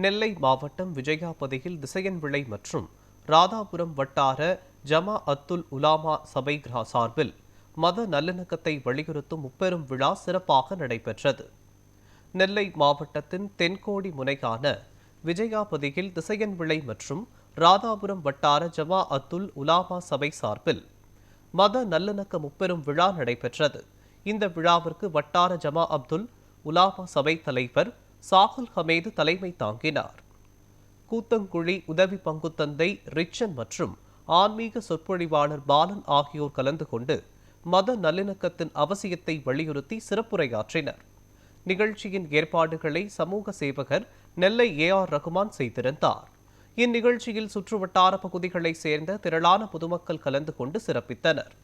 நெல்லை மாவட்டம் விஜயாபதியில் திசையன்விளை மற்றும் ராதாபுரம் வட்டார ஜமா அத்துல் உலாமா சபை சார்பில் மத நல்லிணக்கத்தை வலியுறுத்தும் முப்பெரும் விழா சிறப்பாக நடைபெற்றது. நெல்லை மாவட்டத்தின் தென்கோடி முனையான விஜயாபதியில் திசையன்விளை மற்றும் ராதாபுரம் வட்டார ஜமா அத்துல் உலாமா சபை சார்பில் மத நல்லிணக்க முப்பெரும் விழா நடைபெற்றது. இந்த விழாவிற்கு வட்டார ஜமா அப்துல் உலாமா சபை தலைவர் சாகுல் ஹமீது தலைமை தாங்கினார். கூத்தங்குழி உதவி பங்குத்தந்தை ரிச்சன் மற்றும் ஆன்மீக சொற்பொழிவாளர் பாலன் ஆகியோர் கலந்து கொண்டு மத நல்லிணக்கத்தின் அவசியத்தை வலியுறுத்தி சிறப்புரையாற்றினர். நிகழ்ச்சியின் ஏற்பாடுகளை சமூக சேவகர் நெல்லை AR ரகுமான் செய்திருந்தார். இந்நிகழ்ச்சியில் சுற்றுவட்டார பகுதிகளைச் சேர்ந்த திரளான பொதுமக்கள் கலந்து கொண்டு சிறப்பித்தனர்.